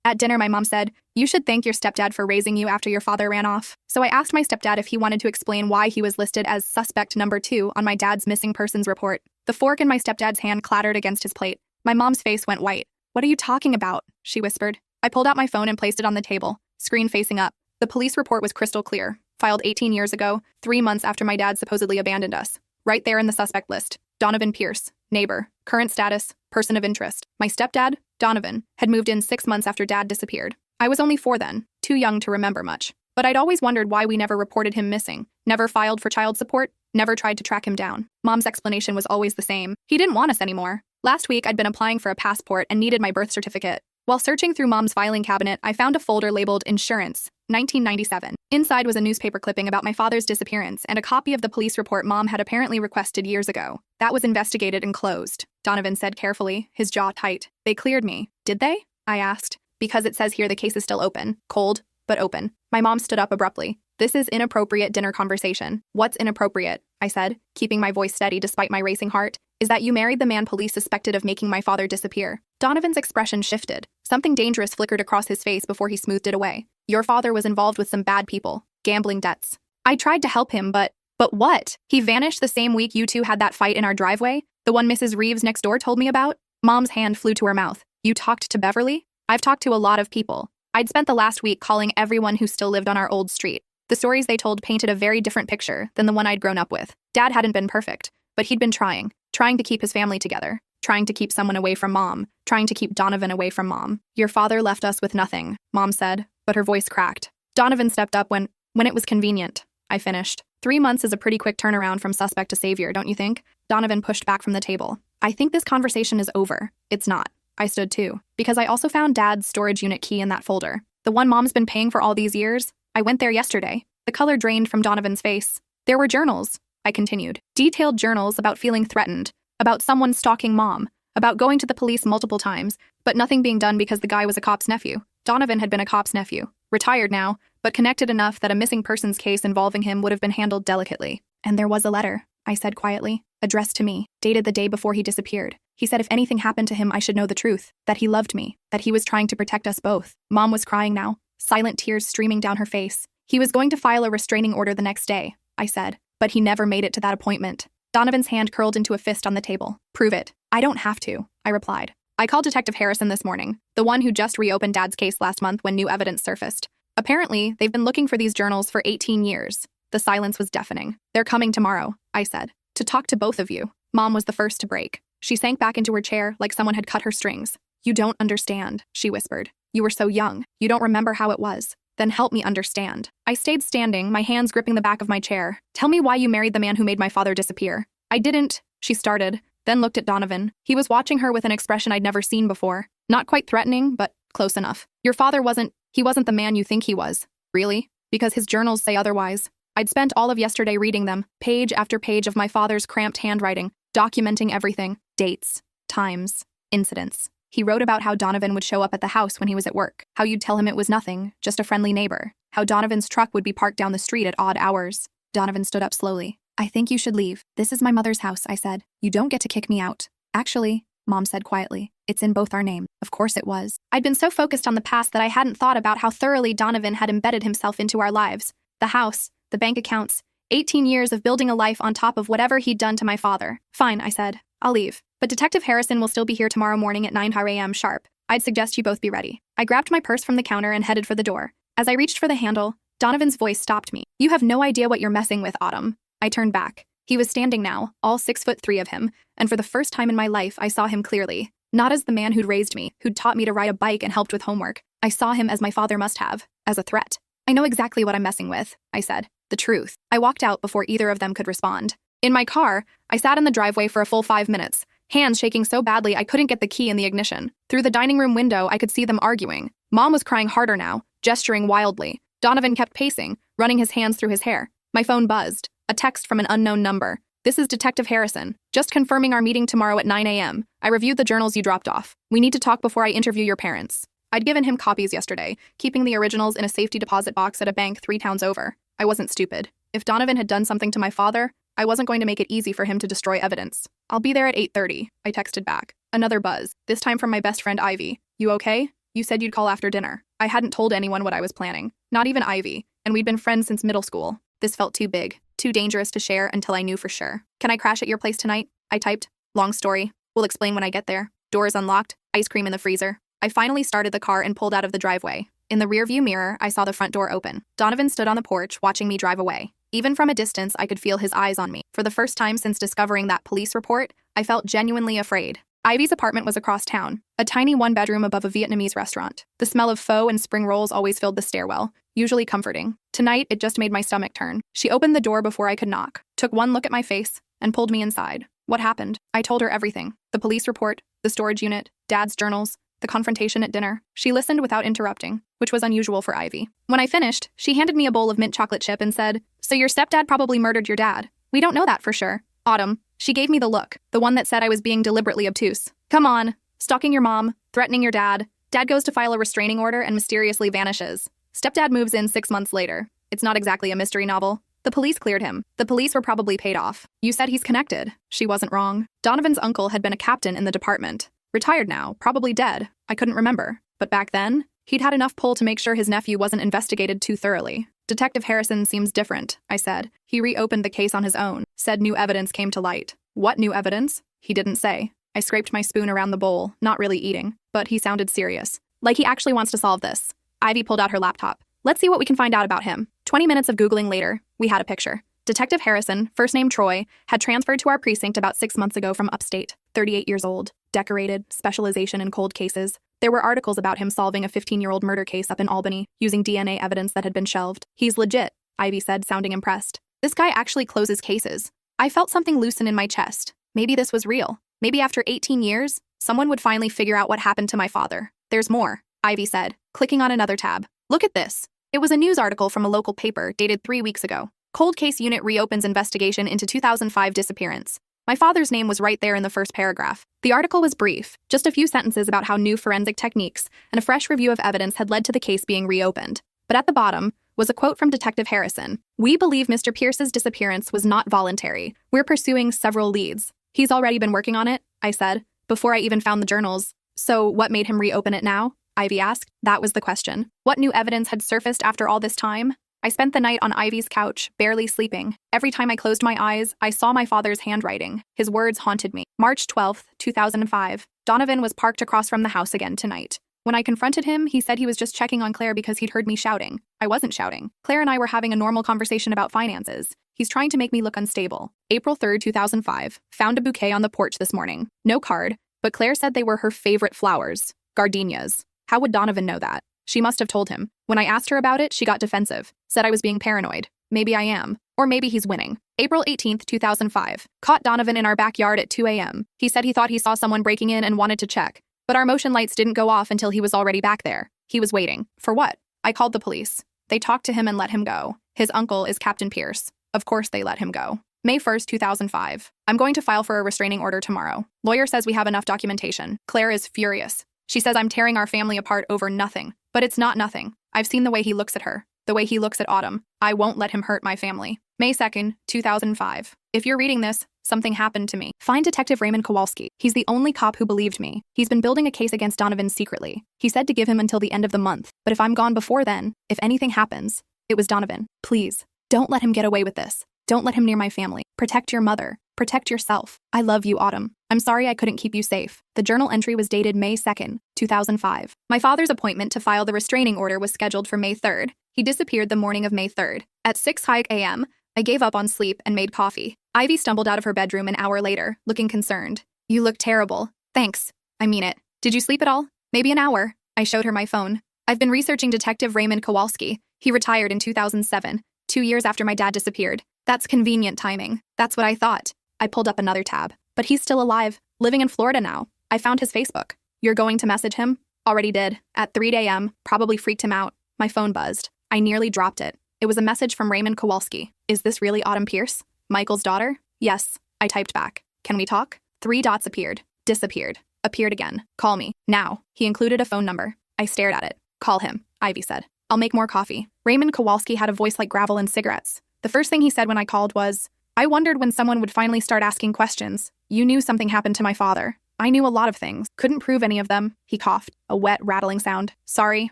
At dinner, my mom said, "You should thank your stepdad for raising you after your father ran off." So I asked my stepdad if he wanted to explain why he was listed as suspect number 2 on my dad's missing persons report. The fork in my stepdad's hand clattered against his plate. My mom's face went white. "What are you talking about?" she whispered. I pulled out my phone and placed it on the table, screen facing up. The police report was crystal clear, filed 18 years ago, 3 months after my dad supposedly abandoned us. Right there in the suspect list. Donovan Pierce, neighbor, current status, person of interest. My stepdad, Donovan, had moved in 6 months after dad disappeared. I was only 4 then, too young to remember much. But I'd always wondered why we never reported him missing, never filed for child support, never tried to track him down. Mom's explanation was always the same. He didn't want us anymore. Last week, I'd been applying for a passport and needed my birth certificate. While searching through Mom's filing cabinet, I found a folder labeled Insurance, 1997. Inside was a newspaper clipping about my father's disappearance and a copy of the police report Mom had apparently requested years ago. That was investigated and closed, Donovan said carefully, his jaw tight. They cleared me. Did they? I asked. Because it says here the case is still open. Cold, but open. My mom stood up abruptly. This is inappropriate dinner conversation. What's inappropriate? I said, keeping my voice steady despite my racing heart. Is that you married the man police suspected of making my father disappear. Donovan's expression shifted. Something dangerous flickered across his face before he smoothed it away. Your father was involved with some bad people. Gambling debts. I tried to help him, but what? He vanished the same week you two had that fight in our driveway? The one Mrs. Reeves next door told me about? Mom's hand flew to her mouth. You talked to Beverly? I've talked to a lot of people. I'd spent the last week calling everyone who still lived on our old street. The stories they told painted a very different picture than the one I'd grown up with. Dad hadn't been perfect, but he'd been trying to keep his family together, trying to keep someone away from Mom, trying to keep Donovan away from Mom. Your father left us with nothing, Mom said, but her voice cracked. Donovan stepped up when it was convenient, I finished. 3 months is a pretty quick turnaround from suspect to savior, don't you think? Donovan pushed back from the table. I think this conversation is over. It's not. I stood too, because I also found Dad's storage unit key in that folder. The one Mom's been paying for all these years. I went there yesterday. The color drained from Donovan's face. There were journals, I continued. Detailed journals about feeling threatened, about someone stalking Mom, about going to the police multiple times, but nothing being done because the guy was a cop's nephew. Donovan had been a cop's nephew, retired now, but connected enough that a missing persons case involving him would have been handled delicately. And there was a letter, I said quietly, addressed to me, dated the day before he disappeared. He said if anything happened to him, I should know the truth, that he loved me, that he was trying to protect us both. Mom was crying now, silent tears streaming down her face. He was going to file a restraining order the next day, I said, but he never made it to that appointment. Donovan's hand curled into a fist on the table. Prove it. I don't have to, I replied. I called Detective Harrison this morning, the one who just reopened Dad's case last month when new evidence surfaced. Apparently, they've been looking for these journals for 18 years. The silence was deafening. They're coming tomorrow, I said, to talk to both of you. Mom was the first to break. She sank back into her chair like someone had cut her strings. You don't understand, she whispered. You were so young. You don't remember how it was. Then help me understand. I stayed standing, my hands gripping the back of my chair. Tell me why you married the man who made my father disappear. I didn't, she started, then looked at Donovan. He was watching her with an expression I'd never seen before. Not quite threatening, but close enough. Your father wasn't the man you think he was. Really? Because his journals say otherwise. I'd spent all of yesterday reading them, page after page of my father's cramped handwriting, documenting everything. Dates, times, incidents. He wrote about how Donovan would show up at the house when he was at work, how you'd tell him it was nothing, just a friendly neighbor, how Donovan's truck would be parked down the street at odd hours. Donovan stood up slowly. I think you should leave. This is my mother's house, I said. You don't get to kick me out. Actually, Mom said quietly, it's in both our names. Of course it was. I'd been so focused on the past that I hadn't thought about how thoroughly Donovan had embedded himself into our lives. The house, the bank accounts, 18 years of building a life on top of whatever he'd done to my father. Fine, I said. I'll leave. But Detective Harrison will still be here tomorrow morning at 9 a.m. sharp. I'd suggest you both be ready. I grabbed my purse from the counter and headed for the door. As I reached for the handle, Donovan's voice stopped me. You have no idea what you're messing with, Autumn. I turned back. He was standing now, all 6'3" of him, and for the first time in my life, I saw him clearly. Not as the man who'd raised me, who'd taught me to ride a bike and helped with homework. I saw him as my father must have, as a threat. I know exactly what I'm messing with, I said. The truth. I walked out before either of them could respond. In my car, I sat in the driveway for a full 5 minutes, hands shaking so badly I couldn't get the key in the ignition. Through the dining room window, I could see them arguing. Mom was crying harder now, gesturing wildly. Donovan kept pacing, running his hands through his hair. My phone buzzed. A text from an unknown number. This is Detective Harrison. Just confirming our meeting tomorrow at 9 a.m. I reviewed the journals you dropped off. We need to talk before I interview your parents. I'd given him copies yesterday, keeping the originals in a safety deposit box at a bank 3 towns over. I wasn't stupid. If Donovan had done something to my father, I wasn't going to make it easy for him to destroy evidence. I'll be there at 8:30, I texted back. Another buzz, this time from my best friend Ivy. You okay? You said you'd call after dinner. I hadn't told anyone what I was planning, not even Ivy, and we'd been friends since middle school. This felt too big, too dangerous to share until I knew for sure. Can I crash at your place tonight? I typed. Long story. We'll explain when I get there. Doors unlocked, ice cream in the freezer. I finally started the car and pulled out of the driveway. In the rearview mirror, I saw the front door open. Donovan stood on the porch, watching me drive away. Even from a distance, I could feel his eyes on me. For the first time since discovering that police report, I felt genuinely afraid. Ivy's apartment was across town, a tiny one-bedroom above a Vietnamese restaurant. The smell of pho and spring rolls always filled the stairwell, usually comforting. Tonight, it just made my stomach turn. She opened the door before I could knock, took one look at my face, and pulled me inside. What happened? I told her everything. The police report, the storage unit, Dad's journals, the confrontation at dinner. She listened without interrupting, which was unusual for Ivy. When I finished, she handed me a bowl of mint chocolate chip and said, "So your stepdad probably murdered your dad. We don't know that for sure." Autumn. She gave me the look, the one that said I was being deliberately obtuse. Come on. Stalking your mom, threatening your dad. Dad goes to file a restraining order and mysteriously vanishes. Stepdad moves in 6 months later. It's not exactly a mystery novel. The police cleared him. The police were probably paid off. You said he's connected. She wasn't wrong. Donovan's uncle had been a captain in the department. Retired now, probably dead. I couldn't remember. But back then, he'd had enough pull to make sure his nephew wasn't investigated too thoroughly. Detective Harrison seems different, I said. He reopened the case on his own, said new evidence came to light. What new evidence? He didn't say. I scraped my spoon around the bowl, not really eating, but he sounded serious. Like he actually wants to solve this. Ivy pulled out her laptop. Let's see what we can find out about him. 20 minutes of Googling later, we had a picture. Detective Harrison, first name Troy, had transferred to our precinct about 6 months ago from upstate. 38 years old, decorated, specialization in cold cases. There were articles about him solving a 15-year-old murder case up in Albany, using DNA evidence that had been shelved. He's legit, Ivy said, sounding impressed. This guy actually closes cases. I felt something loosen in my chest. Maybe this was real. Maybe after 18 years, someone would finally figure out what happened to my father. There's more, Ivy said, clicking on another tab. Look at this. It was a news article from a local paper dated 3 weeks ago. Cold case unit reopens investigation into 2005 disappearance. My father's name was right there in the first paragraph. The article was brief, just a few sentences about how new forensic techniques and a fresh review of evidence had led to the case being reopened. But at the bottom was a quote from Detective Harrison. "We believe Mr. Pierce's disappearance was not voluntary. We're pursuing several leads." He's already been working on it, I said, before I even found the journals. So what made him reopen it now? Ivy asked. That was the question. What new evidence had surfaced after all this time? I spent the night on Ivy's couch, barely sleeping. Every time I closed my eyes, I saw my father's handwriting. His words haunted me. March 12th, 2005. Donovan was parked across from the house again tonight. When I confronted him, he said he was just checking on Claire because he'd heard me shouting. I wasn't shouting. Claire and I were having a normal conversation about finances. He's trying to make me look unstable. April 3rd, 2005. Found a bouquet on the porch this morning. No card, but Claire said they were her favorite flowers. Gardenias. How would Donovan know that? She must have told him. When I asked her about it, she got defensive. Said I was being paranoid. Maybe I am. Or maybe he's winning. April 18th, 2005. Caught Donovan in our backyard at 2 a.m. He said he thought he saw someone breaking in and wanted to check. But our motion lights didn't go off until he was already back there. He was waiting. For what? I called the police. They talked to him and let him go. His uncle is Captain Pierce. Of course they let him go. May 1st, 2005. I'm going to file for a restraining order tomorrow. Lawyer says we have enough documentation. Claire is furious. She says I'm tearing our family apart over nothing. But it's not nothing. I've seen the way he looks at her. The way he looks at Autumn. I won't let him hurt my family. May 2nd, 2005. If you're reading this, something happened to me. Find Detective Raymond Kowalski. He's the only cop who believed me. He's been building a case against Donovan secretly. He said to give him until the end of the month. But if I'm gone before then, if anything happens, it was Donovan. Please, don't let him get away with this. Don't let him near my family. Protect your mother. Protect yourself. I love you, Autumn. I'm sorry I couldn't keep you safe. The journal entry was dated May 2nd, 2005. My father's appointment to file the restraining order was scheduled for May 3rd. He disappeared the morning of May 3rd. At 6 a.m., I gave up on sleep and made coffee. Ivy stumbled out of her bedroom an hour later, looking concerned. You look terrible. Thanks. I mean it. Did you sleep at all? Maybe an hour. I showed her my phone. I've been researching Detective Raymond Kowalski. He retired in 2007, 2 years after my dad disappeared. That's convenient timing. That's what I thought. I pulled up another tab. But he's still alive, living in Florida now. I found his Facebook. You're going to message him? Already did. At 3 a.m., probably freaked him out. My phone buzzed. I nearly dropped it. It was a message from Raymond Kowalski. Is this really Autumn Pierce? Michael's daughter? Yes. I typed back. Can we talk? 3 dots appeared. Disappeared. Appeared again. Call me. Now. He included a phone number. I stared at it. Call him, Ivy said. I'll make more coffee. Raymond Kowalski had a voice like gravel and cigarettes. The first thing he said when I called was, I wondered when someone would finally start asking questions. You knew something happened to my father. I knew a lot of things. Couldn't prove any of them. He coughed, a wet, rattling sound. Sorry,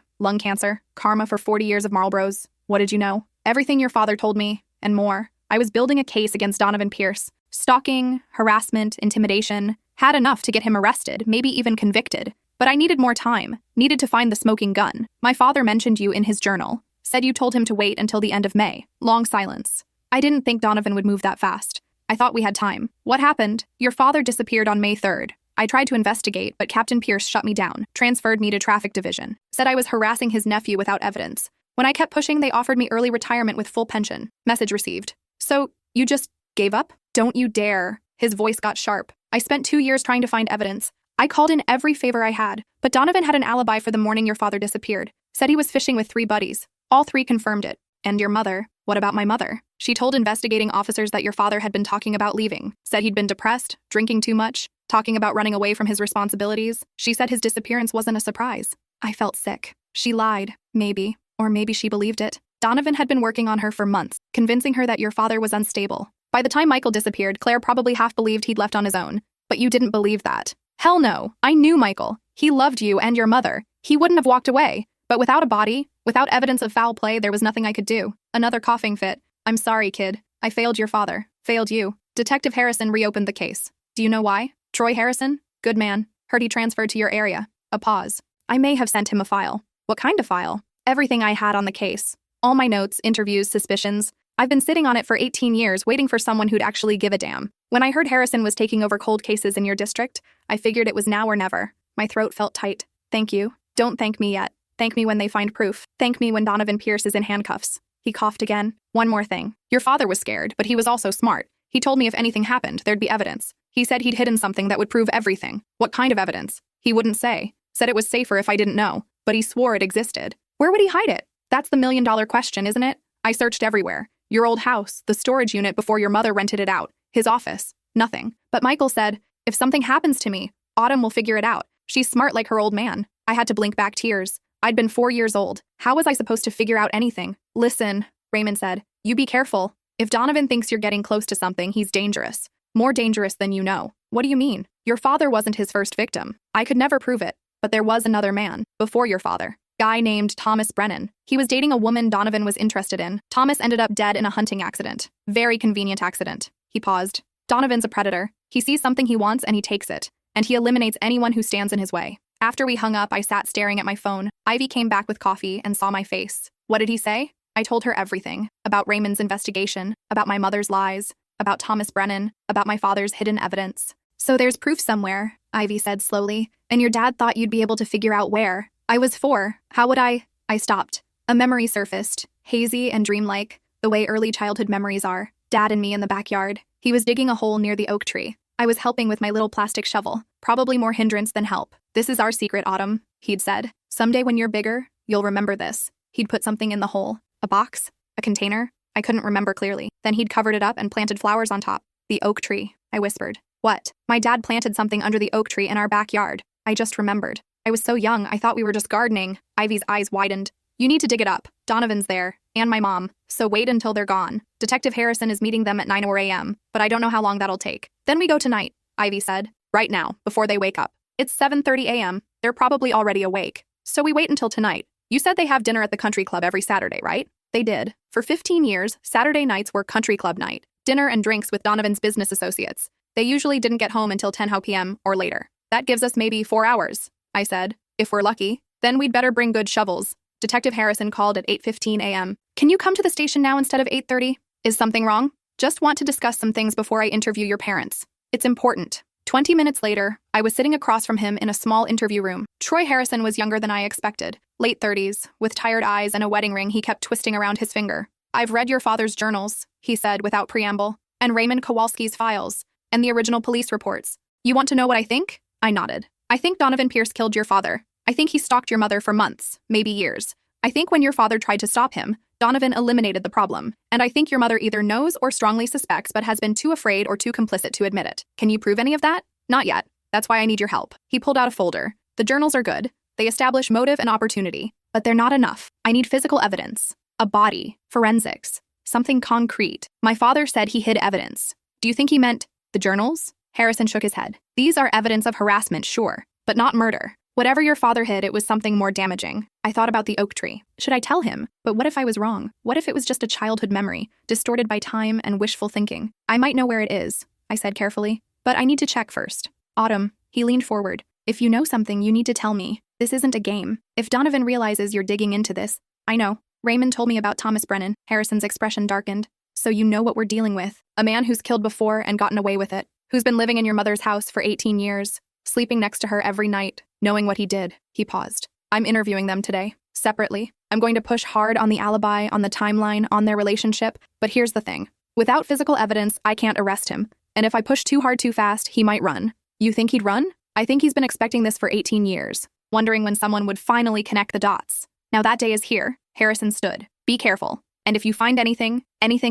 lung cancer, karma for 40 years of Marlboros. What did you know? Everything your father told me, and more. I was building a case against Donovan Pierce. Stalking, harassment, intimidation. Had enough to get him arrested, maybe even convicted. But I needed more time. Needed to find the smoking gun. My father mentioned you in his journal. Said you told him to wait until the end of May. Long silence. I didn't think Donovan would move that fast. I thought we had time. What happened? Your father disappeared on May 3rd. I tried to investigate, but Captain Pierce shut me down, transferred me to traffic division. Said I was harassing his nephew without evidence. When I kept pushing, they offered me early retirement with full pension. Message received. So, you just gave up? Don't you dare. His voice got sharp. I spent 2 years trying to find evidence. I called in every favor I had, but Donovan had an alibi for the morning your father disappeared. Said he was fishing with 3 buddies. All 3 confirmed it. And your mother. What about my mother? She told investigating officers that your father had been talking about leaving. Said he'd been depressed, drinking too much, talking about running away from his responsibilities. She said his disappearance wasn't a surprise. I felt sick. She lied. Maybe. Or maybe she believed it. Donovan had been working on her for months, convincing her that your father was unstable. By the time Michael disappeared, Claire probably half believed he'd left on his own. But you didn't believe that. Hell no. I knew Michael. He loved you and your mother. He wouldn't have walked away. But without a body, without evidence of foul play, there was nothing I could do. Another coughing fit. I'm sorry, kid. I failed your father. Failed you. Detective Harrison reopened the case. Do you know why? Troy Harrison? Good man. Heard he transferred to your area. A pause. I may have sent him a file. What kind of file? Everything I had on the case. All my notes, interviews, suspicions. I've been sitting on it for 18 years, waiting for someone who'd actually give a damn. When I heard Harrison was taking over cold cases in your district, I figured it was now or never. My throat felt tight. Thank you. Don't thank me yet. Thank me when they find proof. Thank me when Donovan Pierce is in handcuffs. He coughed again. One more thing. Your father was scared, but he was also smart. He told me if anything happened, there'd be evidence. He said he'd hidden something that would prove everything. What kind of evidence? He wouldn't say. Said it was safer if I didn't know, but he swore it existed. Where would he hide it? That's the million-dollar question, isn't it? I searched everywhere. Your old house, the storage unit before your mother rented it out, his office, nothing. But Michael said, if something happens to me, Autumn will figure it out. She's smart like her old man. I had to blink back tears. I'd been 4 years old. How was I supposed to figure out anything? Listen, Raymond said. You be careful. If Donovan thinks you're getting close to something, he's dangerous. More dangerous than you know. What do you mean? Your father wasn't his first victim. I could never prove it. But there was another man, before your father. Guy named Thomas Brennan. He was dating a woman Donovan was interested in. Thomas ended up dead in a hunting accident. Very convenient accident. He paused. Donovan's a predator. He sees something he wants and he takes it. And he eliminates anyone who stands in his way. After we hung up, I sat staring at my phone. Ivy came back with coffee and saw my face. What did he say? I told her everything. About Raymond's investigation, about my mother's lies, about Thomas Brennan, about my father's hidden evidence. So there's proof somewhere, Ivy said slowly. And your dad thought you'd be able to figure out where. I was 4. How would I? I stopped. A memory surfaced, hazy and dreamlike, the way early childhood memories are. Dad and me in the backyard. He was digging a hole near the oak tree. I was helping with my little plastic shovel. Probably more hindrance than help. This is our secret, Autumn, he'd said. Someday when you're bigger, you'll remember this. He'd put something in the hole. A box? A container? I couldn't remember clearly. Then he'd covered it up and planted flowers on top. The oak tree, I whispered. What? My dad planted something under the oak tree in our backyard. I just remembered. I was so young, I thought we were just gardening. Ivy's eyes widened. You need to dig it up. Donovan's there. And my mom. So wait until they're gone. Detective Harrison is meeting them at 9 a.m., but I don't know how long that'll take. Then we go tonight, Ivy said. Right now, before they wake up. It's 7:30 a.m. They're probably already awake. So we wait until tonight. You said they have dinner at the country club every Saturday, right? They did. For 15 years, Saturday nights were country club night. Dinner and drinks with Donovan's business associates. They usually didn't get home until 10 p.m. or later. That gives us maybe 4 hours, I said. If we're lucky, then we'd better bring good shovels. Detective Harrison called at 8:15 a.m. Can you come to the station now instead of 8:30? Is something wrong? Just want to discuss some things before I interview your parents. It's important. 20 minutes later, I was sitting across from him in a small interview room. Troy Harrison was younger than I expected. Late 30s, with tired eyes and a wedding ring he kept twisting around his finger. I've read your father's journals, he said without preamble, and Raymond Kowalski's files, and the original police reports. You want to know what I think? I nodded. I think Donovan Pierce killed your father. I think he stalked your mother for months, maybe years. I think when your father tried to stop him, Donovan eliminated the problem. And I think your mother either knows or strongly suspects but has been too afraid or too complicit to admit it. Can you prove any of that? Not yet. That's why I need your help. He pulled out a folder. The journals are good. They establish motive and opportunity. But they're not enough. I need physical evidence. A body. Forensics. Something concrete. My father said he hid evidence. Do you think he meant the journals? Harrison shook his head. These are evidence of harassment, sure, but not murder. Whatever your father hid, it was something more damaging. I thought about the oak tree. Should I tell him? But what if I was wrong? What if it was just a childhood memory, distorted by time and wishful thinking? I might know where it is, I said carefully, but I need to check first. Autumn, he leaned forward. If you know something, you need to tell me. This isn't a game. If Donovan realizes you're digging into this, I know. Raymond told me about Thomas Brennan. Harrison's expression darkened. So you know what we're dealing with. A man who's killed before and gotten away with it. Who's been living in your mother's house for 18 years. Sleeping next to her every night, knowing what he did. He paused. I'm interviewing them today, separately. I'm going to push hard on the alibi, on the timeline, on their relationship, but here's the thing. Without physical evidence, I can't arrest him. And if I push too hard too fast, he might run. You think he'd run? I think he's been expecting this for 18 years, wondering when someone would finally connect the dots. Now that day is here. Harrison stood. Be careful. And if you find anything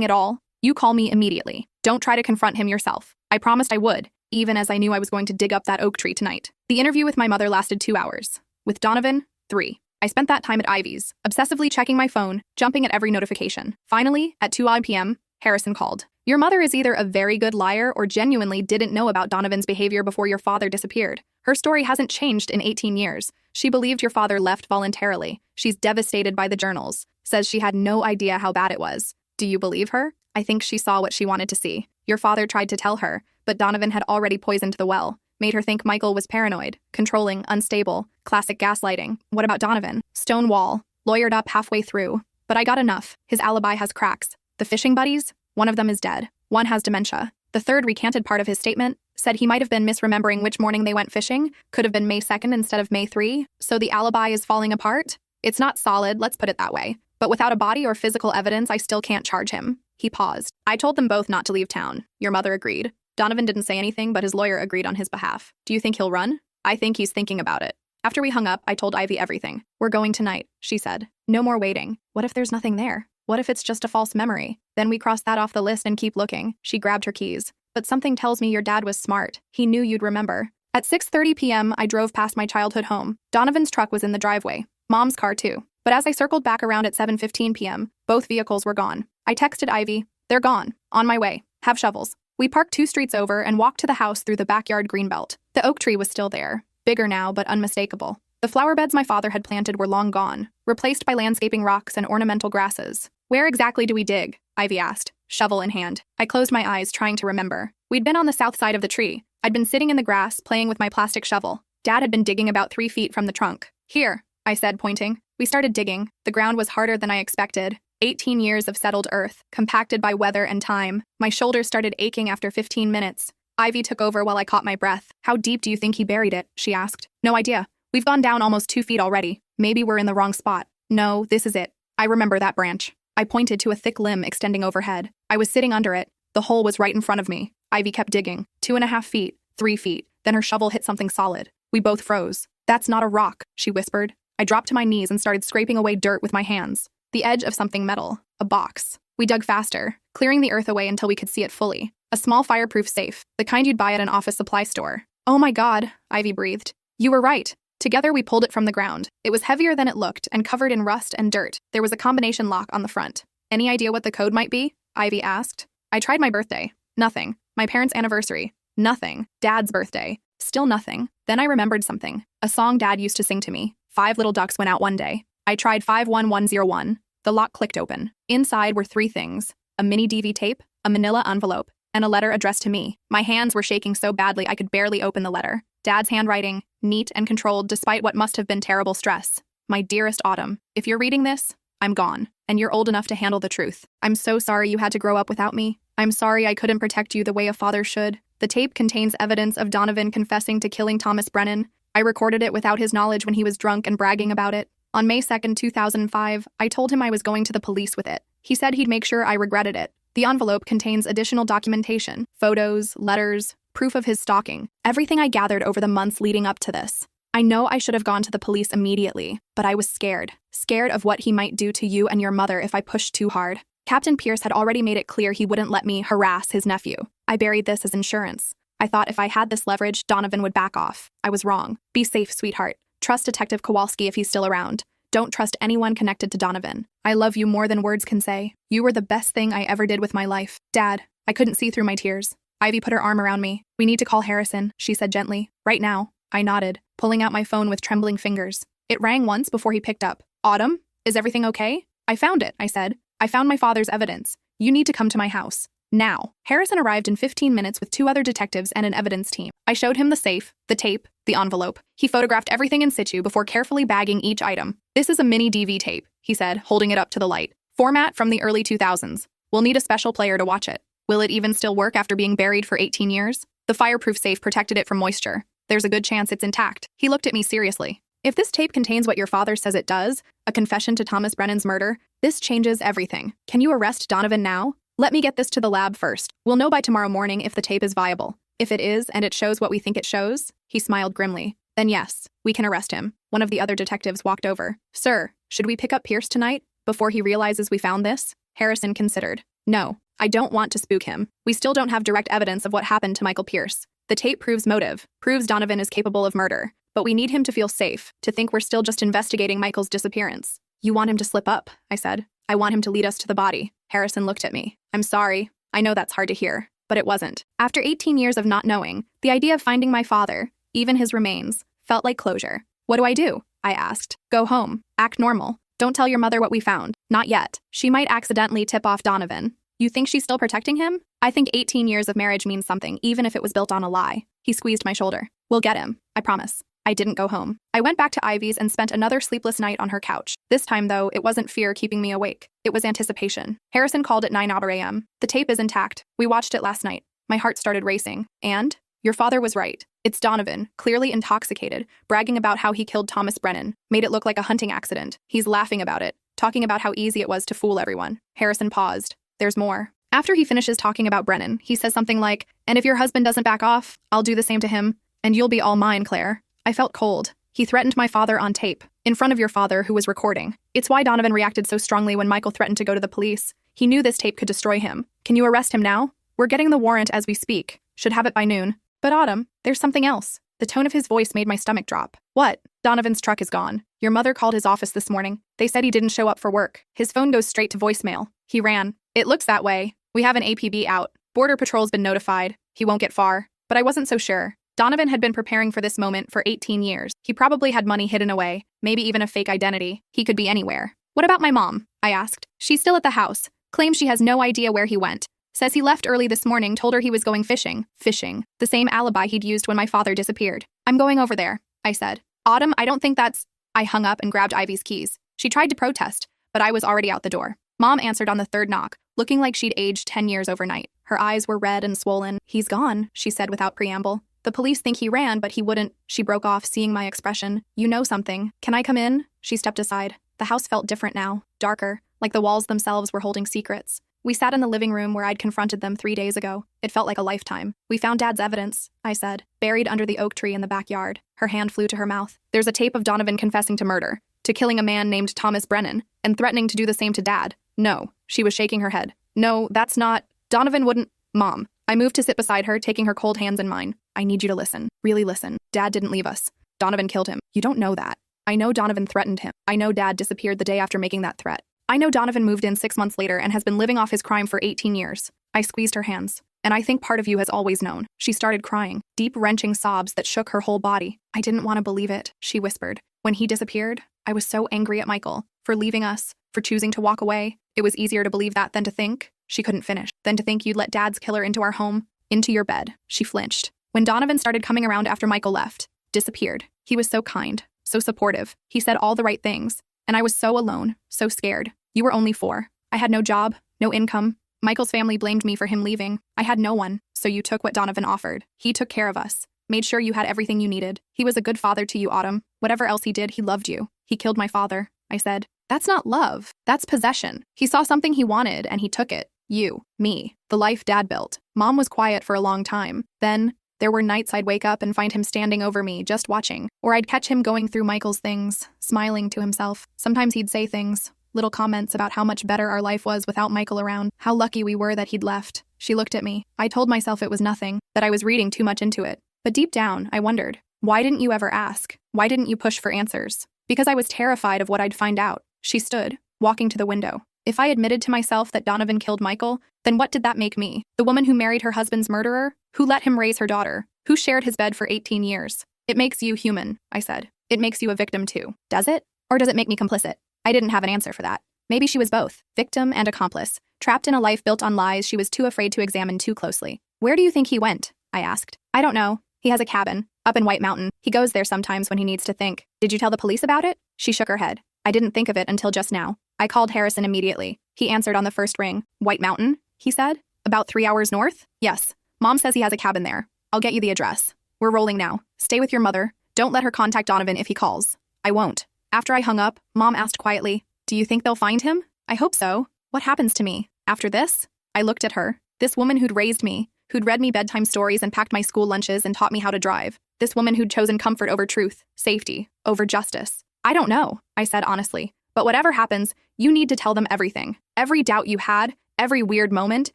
at all, you call me immediately. Don't try to confront him yourself. I promised I would, even as I knew I was going to dig up that oak tree tonight. The interview with my mother lasted 2 hours. With Donovan, 3. I spent that time at Ivy's, obsessively checking my phone, jumping at every notification. Finally, at 2 p.m., Harrison called. Your mother is either a very good liar or genuinely didn't know about Donovan's behavior before your father disappeared. Her story hasn't changed in 18 years. She believed your father left voluntarily. She's devastated by the journals. Says she had no idea how bad it was. Do you believe her? I think she saw what she wanted to see. Your father tried to tell her, but Donovan had already poisoned the well. Made her think Michael was paranoid, controlling, unstable, classic gaslighting. What about Donovan? Stone wall, lawyered up halfway through. But I got enough. His alibi has cracks. The fishing buddies? One of them is dead. One has dementia. The third recanted part of his statement, said he might have been misremembering which morning they went fishing, could have been May 2nd instead of May 3, so the alibi is falling apart? It's not solid, let's put it that way. But without a body or physical evidence, I still can't charge him. He paused. I told them both not to leave town. Your mother agreed. Donovan didn't say anything, but his lawyer agreed on his behalf. Do you think he'll run? I think he's thinking about it. After we hung up, I told Ivy everything. We're going tonight, she said. No more waiting. What if there's nothing there? What if it's just a false memory? Then we cross that off the list and keep looking. She grabbed her keys. But something tells me your dad was smart. He knew you'd remember. At 6:30 p.m., I drove past my childhood home. Donovan's truck was in the driveway. Mom's car, too. But as I circled back around at 7:15 p.m., both vehicles were gone. I texted Ivy. They're gone. On my way. Have shovels. We parked 2 streets over and walked to the house through the backyard greenbelt. The oak tree was still there. Bigger now, but unmistakable. The flower beds my father had planted were long gone, replaced by landscaping rocks and ornamental grasses. Where exactly do we dig? Ivy asked, shovel in hand. I closed my eyes, trying to remember. We'd been on the south side of the tree. I'd been sitting in the grass, playing with my plastic shovel. Dad had been digging about 3 feet from the trunk. Here, I said, pointing. We started digging. The ground was harder than I expected. 18 years of settled earth, compacted by weather and time. My shoulders started aching after 15 minutes. Ivy took over while I caught my breath. How deep do you think he buried it? She asked. No idea. We've gone down almost 2 feet already. Maybe we're in the wrong spot. No, this is it. I remember that branch. I pointed to a thick limb extending overhead. I was sitting under it. The hole was right in front of me. Ivy kept digging. 2.5 feet, 3 feet. Then her shovel hit something solid. We both froze. That's not a rock, she whispered. I dropped to my knees and started scraping away dirt with my hands. The edge of something metal. A box. We dug faster, clearing the earth away until we could see it fully. A small fireproof safe, the kind you'd buy at an office supply store. Oh my God, Ivy breathed. You were right. Together we pulled it from the ground. It was heavier than it looked and covered in rust and dirt. There was a combination lock on the front. Any idea what the code might be? Ivy asked. I tried my birthday. Nothing. My parents' anniversary. Nothing. Dad's birthday. Still nothing. Then I remembered something. A song Dad used to sing to me. 5 little ducks went out one day. I tried 51101. The lock clicked open. Inside were 3 things. A mini DV tape, a manila envelope, and a letter addressed to me. My hands were shaking so badly I could barely open the letter. Dad's handwriting, neat and controlled despite what must have been terrible stress. My dearest Autumn, if you're reading this, I'm gone, and you're old enough to handle the truth. I'm so sorry you had to grow up without me. I'm sorry I couldn't protect you the way a father should. The tape contains evidence of Donovan confessing to killing Thomas Brennan. I recorded it without his knowledge when he was drunk and bragging about it. On May 2nd, 2005, I told him I was going to the police with it. He said he'd make sure I regretted it. The envelope contains additional documentation, photos, letters, proof of his stalking, everything I gathered over the months leading up to this. I know I should have gone to the police immediately, but I was scared. Scared of what he might do to you and your mother if I pushed too hard. Captain Pierce had already made it clear he wouldn't let me harass his nephew. I buried this as insurance. I thought if I had this leverage, Donovan would back off. I was wrong. Be safe, sweetheart. Trust Detective Kowalski if he's still around. Don't trust anyone connected to Donovan. I love you more than words can say. You were the best thing I ever did with my life. Dad, I couldn't see through my tears. Ivy put her arm around me. We need to call Harrison, she said gently. Right now. I nodded, pulling out my phone with trembling fingers. It rang once before he picked up. Autumn? Is everything okay? I found it, I said. I found my father's evidence. You need to come to my house. Now. Harrison arrived in 15 minutes with 2 other detectives and an evidence team. I showed him the safe, the tape, the envelope. He photographed everything in situ before carefully bagging each item. This is a mini DV tape, he said, holding it up to the light. Format from the early 2000s. We'll need a special player to watch it. Will it even still work after being buried for 18 years? The fireproof safe protected it from moisture. There's a good chance it's intact. He looked at me seriously. If this tape contains what your father says it does, a confession to Thomas Brennan's murder, this changes everything. Can you arrest Donovan now? Let me get this to the lab first. We'll know by tomorrow morning if the tape is viable. If it is, and it shows what we think it shows, he smiled grimly, then yes, we can arrest him. One of the other detectives walked over. Sir, should we pick up Pierce tonight? Before he realizes we found this? Harrison considered. No, I don't want to spook him. We still don't have direct evidence of what happened to Michael Pierce. The tape proves motive, proves Donovan is capable of murder, but we need him to feel safe, to think we're still just investigating Michael's disappearance. You want him to slip up, I said. I want him to lead us to the body. Harrison looked at me. I'm sorry. I know that's hard to hear, but it wasn't. After 18 years of not knowing, the idea of finding my father, even his remains, felt like closure. What do? I asked. Go home. Act normal. Don't tell your mother what we found. Not yet. She might accidentally tip off Donovan. You think she's still protecting him? I think 18 years of marriage means something, even if it was built on a lie. He squeezed my shoulder. We'll get him. I promise. I didn't go home. I went back to Ivy's and spent another sleepless night on her couch. This time, though, it wasn't fear keeping me awake. It was anticipation. Harrison called at 9 a.m. The tape is intact. We watched it last night. My heart started racing. And? Your father was right. It's Donovan, clearly intoxicated, bragging about how he killed Thomas Brennan, made it look like a hunting accident. He's laughing about it, talking about how easy it was to fool everyone. Harrison paused. There's more. After he finishes talking about Brennan, he says something like, and if your husband doesn't back off, I'll do the same to him, and you'll be all mine, Claire. I felt cold. He threatened my father on tape, in front of your father who was recording. It's why Donovan reacted so strongly when Michael threatened to go to the police. He knew this tape could destroy him. Can you arrest him now? We're getting the warrant as we speak. Should have it by noon. But Autumn, there's something else. The tone of his voice made my stomach drop. What? Donovan's truck is gone. Your mother called his office this morning. They said he didn't show up for work. His phone goes straight to voicemail. He ran. It looks that way. We have an APB out. Border Patrol's been notified. He won't get far. But I wasn't so sure. Donovan had been preparing for this moment for 18 years. He probably had money hidden away, maybe even a fake identity. He could be anywhere. What about my mom? I asked. She's still at the house. Claims she has no idea where he went. Says he left early this morning, told her he was going fishing. Fishing. The same alibi he'd used when my father disappeared. I'm going over there, I said. Autumn, I don't think that's... I hung up and grabbed Ivy's keys. She tried to protest, but I was already out the door. Mom answered on the third knock, looking like she'd aged 10 years overnight. Her eyes were red and swollen. He's gone, she said without preamble. The police think he ran, but he wouldn't. She broke off, seeing my expression. You know something. Can I come in? She stepped aside. The house felt different now, darker, like the walls themselves were holding secrets. We sat in the living room where I'd confronted them 3 days ago. It felt like a lifetime. We found Dad's evidence, I said, buried under the oak tree in the backyard. Her hand flew to her mouth. There's a tape of Donovan confessing to murder, to killing a man named Thomas Brennan, and threatening to do the same to Dad. No, she was shaking her head. No, that's not... Donovan wouldn't... Mom. I moved to sit beside her, taking her cold hands in mine. I need you to listen. Really listen. Dad didn't leave us. Donovan killed him. You don't know that. I know Donovan threatened him. I know Dad disappeared the day after making that threat. I know Donovan moved in 6 months later and has been living off his crime for 18 years. I squeezed her hands. And I think part of you has always known. She started crying, deep, wrenching sobs that shook her whole body. I didn't want to believe it, she whispered. When he disappeared, I was so angry at Michael, for leaving us, for choosing to walk away. It was easier to believe that than to think. She couldn't finish. Than to think you'd let Dad's killer into our home, into your bed. She flinched. When Donovan started coming around after Michael left, disappeared, he was so kind, so supportive. He said all the right things. And I was so alone, so scared. You were only 4. I had no job, no income. Michael's family blamed me for him leaving. I had no one, so you took what Donovan offered. He took care of us, made sure you had everything you needed. He was a good father to you, Autumn. Whatever else he did, he loved you. He killed my father, I said. That's not love. That's possession. He saw something he wanted and he took it. You, me, the life Dad built. Mom was quiet for a long time. Then, there were nights I'd wake up and find him standing over me, just watching. Or I'd catch him going through Michael's things, smiling to himself. Sometimes he'd say things, little comments about how much better our life was without Michael around, how lucky we were that he'd left. She looked at me. I told myself it was nothing, that I was reading too much into it. But deep down, I wondered, why didn't you ever ask? Why didn't you push for answers? Because I was terrified of what I'd find out. She stood, walking to the window. If I admitted to myself that Donovan killed Michael, then what did that make me? The woman who married her husband's murderer? Who let him raise her daughter? Who shared his bed for 18 years? It makes you human, I said. It makes you a victim too. Does it? Or does it make me complicit? I didn't have an answer for that. Maybe she was both, victim and accomplice, trapped in a life built on lies she was too afraid to examine too closely. Where do you think he went? I asked. I don't know. He has a cabin, up in White Mountain. He goes there sometimes when he needs to think. Did you tell the police about it? She shook her head. I didn't think of it until just now. I called Harrison immediately. He answered on the first ring. White Mountain? He said. About 3 hours north? Yes. Mom says he has a cabin there. I'll get you the address. We're rolling now. Stay with your mother. Don't let her contact Donovan if he calls. I won't. After I hung up, Mom asked quietly, do you think they'll find him? I hope so. What happens to me? After this? I looked at her. This woman who'd raised me, who'd read me bedtime stories and packed my school lunches and taught me how to drive. This woman who'd chosen comfort over truth, safety, over justice. I don't know, I said honestly. But whatever happens, you need to tell them everything. Every doubt you had, every weird moment,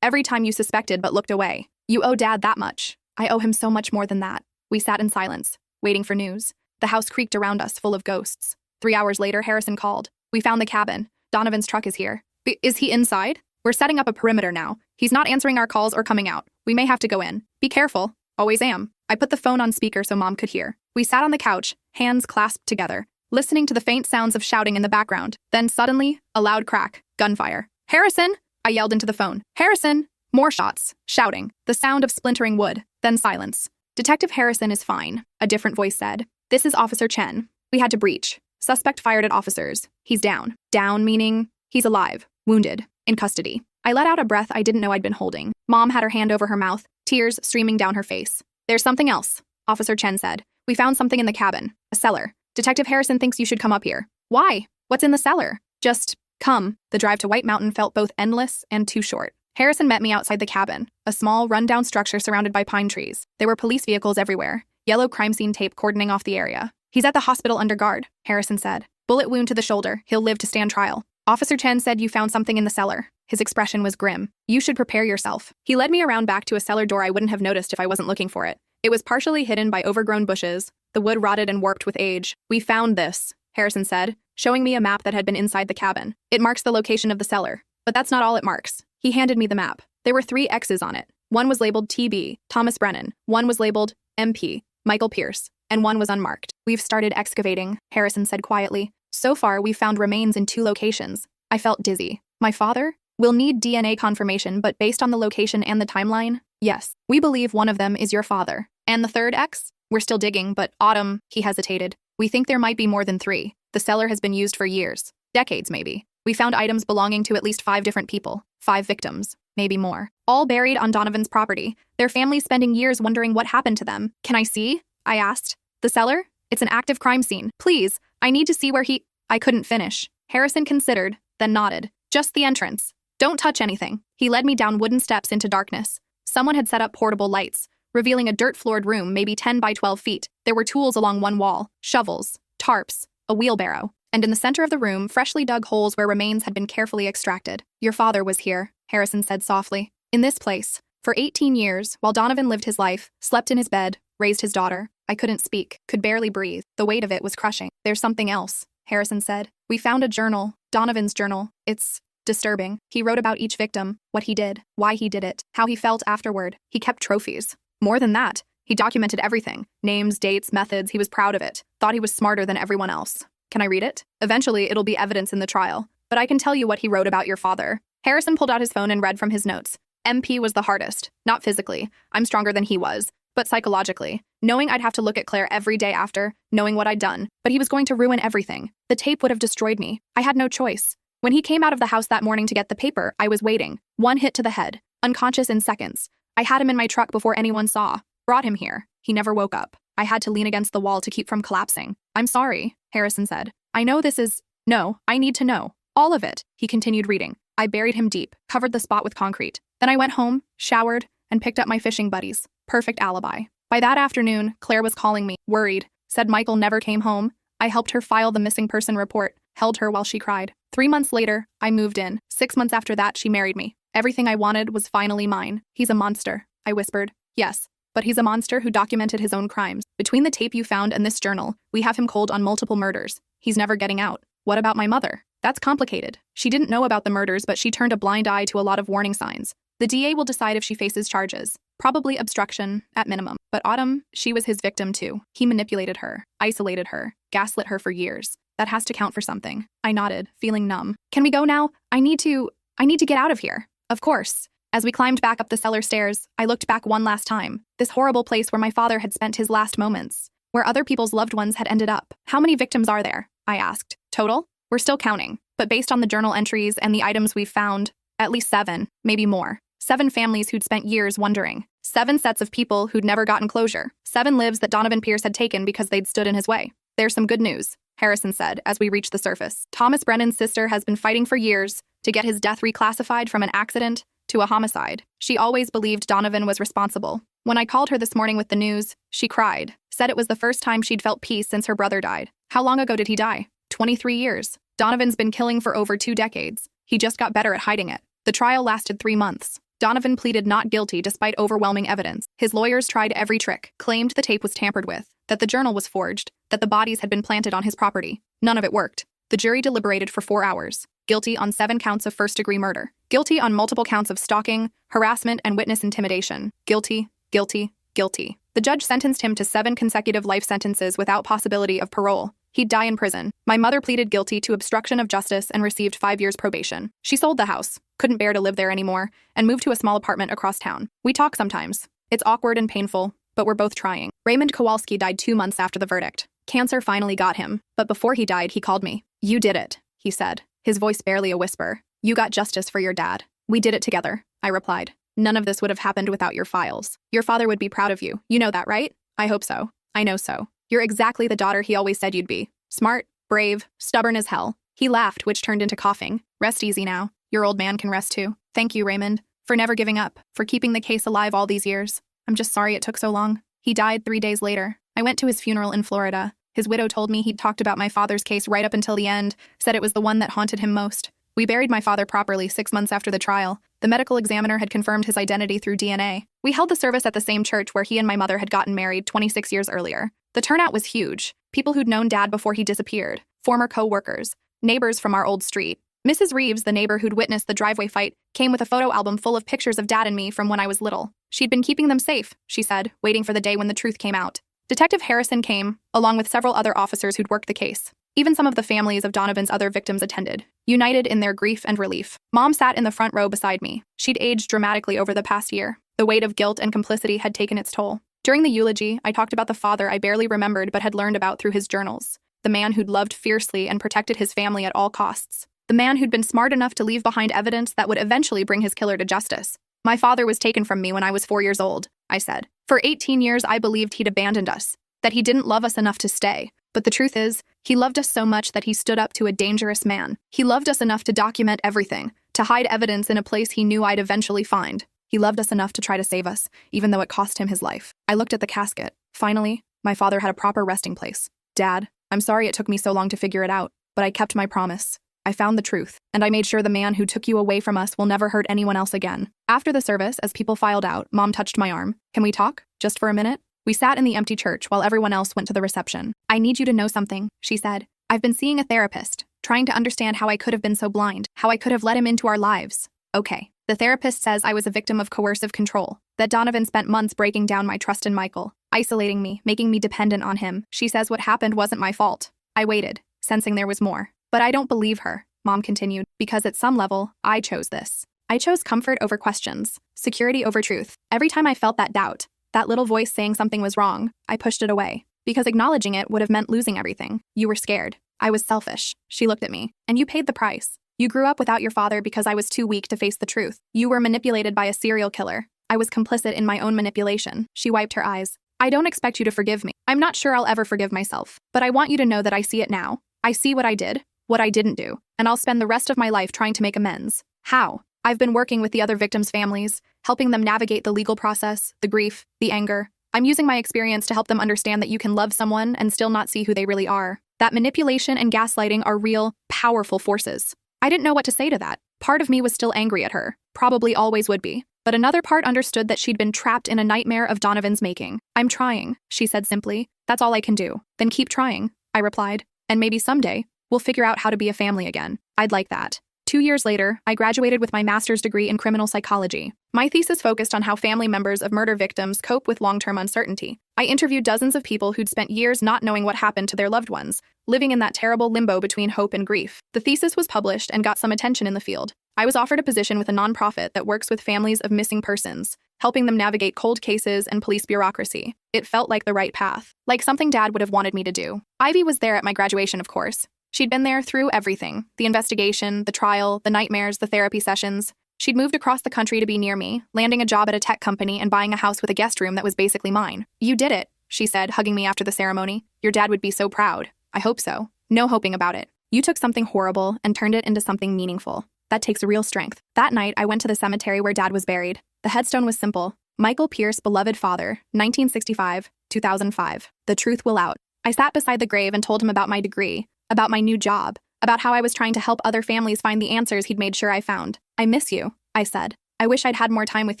every time you suspected but looked away. You owe Dad that much. I owe him so much more than that. We sat in silence, waiting for news. The house creaked around us, full of ghosts. 3 hours later, Harrison called. We found the cabin. Donovan's truck is here. Is he inside? We're setting up a perimeter now. He's not answering our calls or coming out. We may have to go in. Be careful. Always am. I put the phone on speaker so Mom could hear. We sat on the couch, hands clasped together, listening to the faint sounds of shouting in the background. Then suddenly, a loud crack. Gunfire. Harrison! I yelled into the phone. Harrison! More shots. Shouting. The sound of splintering wood. Then silence. Detective Harrison is fine, a different voice said. This is Officer Chen. We had to breach. Suspect fired at officers. He's down. Down meaning he's alive, wounded, in custody. I let out a breath I didn't know I'd been holding. Mom had her hand over her mouth, tears streaming down her face. There's something else, Officer Chen said. We found something in the cabin, a cellar. Detective Harrison thinks you should come up here. Why? What's in the cellar? Just come. The drive to White Mountain felt both endless and too short. Harrison met me outside the cabin, a small, run-down structure surrounded by pine trees. There were police vehicles everywhere, yellow crime scene tape cordoning off the area. He's at the hospital under guard, Harrison said. Bullet wound to the shoulder. He'll live to stand trial. Officer Chen said you found something in the cellar. His expression was grim. You should prepare yourself. He led me around back to a cellar door I wouldn't have noticed if I wasn't looking for it. It was partially hidden by overgrown bushes, the wood rotted and warped with age. We found this, Harrison said, showing me a map that had been inside the cabin. It marks the location of the cellar. But that's not all it marks. He handed me the map. There were 3 X's on it. One was labeled TB, Thomas Brennan. One was labeled MP, Michael Pierce. And one was unmarked. We've started excavating, Harrison said quietly. So far, we've found remains in 2 locations. I felt dizzy. My father? We'll need DNA confirmation, but based on the location and the timeline, yes. We believe one of them is your father. And the 3rd X? We're still digging, but Autumn, he hesitated. We think there might be more than 3. The cellar has been used for years. Decades, maybe. We found items belonging to at least 5 different people. 5 victims. Maybe more. All buried on Donovan's property. Their families spending years wondering what happened to them. Can I see? I asked. The cellar? It's an active crime scene. Please, I need to see where he... I couldn't finish. Harrison considered, then nodded. Just the entrance. Don't touch anything. He led me down wooden steps into darkness. Someone had set up portable lights, revealing a dirt-floored room maybe 10 by 12 feet. There were tools along one wall, shovels, tarps, a wheelbarrow. And in the center of the room, freshly dug holes where remains had been carefully extracted. Your father was here, Harrison said softly. In this place. For 18 years, while Donovan lived his life, slept in his bed, raised his daughter. I couldn't speak, could barely breathe. The weight of it was crushing. There's something else, Harrison said. We found a journal, Donovan's journal. It's disturbing. He wrote about each victim, what he did, why he did it, how he felt afterward. He kept trophies. More than that, he documented everything. Names, dates, methods. He was proud of it. Thought he was smarter than everyone else. Can I read it? Eventually, it'll be evidence in the trial. But I can tell you what he wrote about your father. Harrison pulled out his phone and read from his notes. MP was the hardest. Not physically. I'm stronger than he was. But psychologically, knowing I'd have to look at Claire every day after, knowing what I'd done, but he was going to ruin everything. The tape would have destroyed me. I had no choice. When he came out of the house that morning to get the paper, I was waiting. 1 hit to the head, unconscious in seconds. I had him in my truck before anyone saw. Brought him here. He never woke up. I had to lean against the wall to keep from collapsing. I'm sorry, Harrison said. I know this is... No, I need to know. All of it, he continued reading. I buried him deep, covered the spot with concrete. Then I went home, showered, and picked up my fishing buddies. Perfect alibi. By that afternoon, Claire was calling me, worried, said Michael never came home. I helped her file the missing person report, held her while she cried. 3 months later, I moved in. 6 months after that, she married me. Everything I wanted was finally mine. He's a monster, I whispered. Yes, but he's a monster who documented his own crimes. Between the tape you found and this journal, we have him cold on multiple murders. He's never getting out. What about my mother? That's complicated. She didn't know about the murders, but she turned a blind eye to a lot of warning signs. The DA will decide if she faces charges. Probably obstruction, at minimum. But Autumn, she was his victim too. He manipulated her, isolated her, gaslit her for years. That has to count for something. I nodded, feeling numb. Can we go now? I need to get out of here. Of course. As we climbed back up the cellar stairs, I looked back one last time. This horrible place where my father had spent his last moments. Where other people's loved ones had ended up. How many victims are there? I asked. Total? We're still counting. But based on the journal entries and the items we've found, at least 7, maybe more. 7 families who'd spent years wondering. 7 sets of people who'd never gotten closure. 7 lives that Donovan Pierce had taken because they'd stood in his way. There's some good news, Harrison said as we reached the surface. Thomas Brennan's sister has been fighting for years to get his death reclassified from an accident to a homicide. She always believed Donovan was responsible. When I called her this morning with the news, she cried, said it was the first time she'd felt peace since her brother died. How long ago did he die? 23 years. Donovan's been killing for over 2 decades. He just got better at hiding it. The trial lasted 3 months. Donovan pleaded not guilty despite overwhelming evidence. His lawyers tried every trick, claimed the tape was tampered with, that the journal was forged, that the bodies had been planted on his property. None of it worked. The jury deliberated for 4 hours. Guilty on 7 counts of first-degree murder. Guilty on multiple counts of stalking, harassment, and witness intimidation. Guilty, guilty, guilty. The judge sentenced him to 7 consecutive life sentences without possibility of parole. He'd die in prison. My mother pleaded guilty to obstruction of justice and received 5 years probation. She sold the house, couldn't bear to live there anymore, and moved to a small apartment across town. We talk sometimes. It's awkward and painful, but we're both trying. Raymond Kowalski died 2 months after the verdict. Cancer finally got him, but before he died, he called me. You did it, he said, his voice barely a whisper. You got justice for your dad. We did it together, I replied. None of this would have happened without your files. Your father would be proud of you. You know that, right? I hope so. I know so. You're exactly the daughter he always said you'd be. Smart, brave, stubborn as hell. He laughed, which turned into coughing. Rest easy now. Your old man can rest too. Thank you, Raymond, for never giving up, for keeping the case alive all these years. I'm just sorry it took so long. He died 3 days later. I went to his funeral in Florida. His widow told me he'd talked about my father's case right up until the end, said it was the one that haunted him most. We buried my father properly 6 months after the trial. The medical examiner had confirmed his identity through DNA. We held the service at the same church where he and my mother had gotten married 26 years earlier. The turnout was huge. People who'd known Dad before he disappeared, former co-workers, neighbors from our old street. Mrs. Reeves, the neighbor who'd witnessed the driveway fight, came with a photo album full of pictures of Dad and me from when I was little. She'd been keeping them safe, she said, waiting for the day when the truth came out. Detective Harrison came, along with several other officers who'd worked the case. Even some of the families of Donovan's other victims attended, united in their grief and relief. Mom sat in the front row beside me. She'd aged dramatically over the past year. The weight of guilt and complicity had taken its toll. During the eulogy, I talked about the father I barely remembered but had learned about through his journals. The man who'd loved fiercely and protected his family at all costs. The man who'd been smart enough to leave behind evidence that would eventually bring his killer to justice. My father was taken from me when I was 4 years old, I said. For 18 years, I believed he'd abandoned us, that he didn't love us enough to stay. But the truth is, he loved us so much that he stood up to a dangerous man. He loved us enough to document everything, to hide evidence in a place he knew I'd eventually find. He loved us enough to try to save us, even though it cost him his life. I looked at the casket. Finally, my father had a proper resting place. Dad, I'm sorry it took me so long to figure it out, but I kept my promise. I found the truth, and I made sure the man who took you away from us will never hurt anyone else again. After the service, as people filed out, Mom touched my arm. Can we talk? Just for a minute? We sat in the empty church while everyone else went to the reception. I need you to know something, she said. I've been seeing a therapist, trying to understand how I could have been so blind, how I could have let him into our lives. Okay. The therapist says I was a victim of coercive control, that Donovan spent months breaking down my trust in Michael, isolating me, making me dependent on him. She says what happened wasn't my fault. I waited, sensing there was more. But I don't believe her, Mom continued, because at some level, I chose this. I chose comfort over questions, security over truth. Every time I felt that doubt, that little voice saying something was wrong, I pushed it away, because acknowledging it would have meant losing everything. You were scared. I was selfish. She looked at me. And you paid the price. You grew up without your father because I was too weak to face the truth. You were manipulated by a serial killer. I was complicit in my own manipulation. She wiped her eyes. I don't expect you to forgive me. I'm not sure I'll ever forgive myself. But I want you to know that I see it now. I see what I did, what I didn't do, and I'll spend the rest of my life trying to make amends. How? I've been working with the other victims' families, helping them navigate the legal process, the grief, the anger. I'm using my experience to help them understand that you can love someone and still not see who they really are. That manipulation and gaslighting are real, powerful forces. I didn't know what to say to that. Part of me was still angry at her, probably always would be. But another part understood that she'd been trapped in a nightmare of Donovan's making. I'm trying, she said simply. That's all I can do. Then keep trying, I replied. And maybe someday, We'll figure out how to be a family again. I'd like that. 2 years later, I graduated with my master's degree in criminal psychology. My thesis focused on how family members of murder victims cope with long-term uncertainty. I interviewed dozens of people who'd spent years not knowing what happened to their loved ones, living in that terrible limbo between hope and grief. The thesis was published and got some attention in the field. I was offered a position with a nonprofit that works with families of missing persons, helping them navigate cold cases and police bureaucracy. It felt like the right path, like something Dad would have wanted me to do. Ivy was there at my graduation, of course. She'd been there through everything: the investigation, the trial, the nightmares, the therapy sessions. She'd moved across the country to be near me, landing a job at a tech company and buying a house with a guest room that was basically mine. "You did it," she said, hugging me after the ceremony. "Your dad would be so proud." I hope so. No hoping about it. You took something horrible and turned it into something meaningful. That takes real strength. That night, I went to the cemetery where Dad was buried. The headstone was simple: Michael Pierce, beloved father, 1965, 2005. The truth will out. I sat beside the grave and told him about my degree, about my new job, about how I was trying to help other families find the answers he'd made sure I found. "I miss you," I said. "I wish I'd had more time with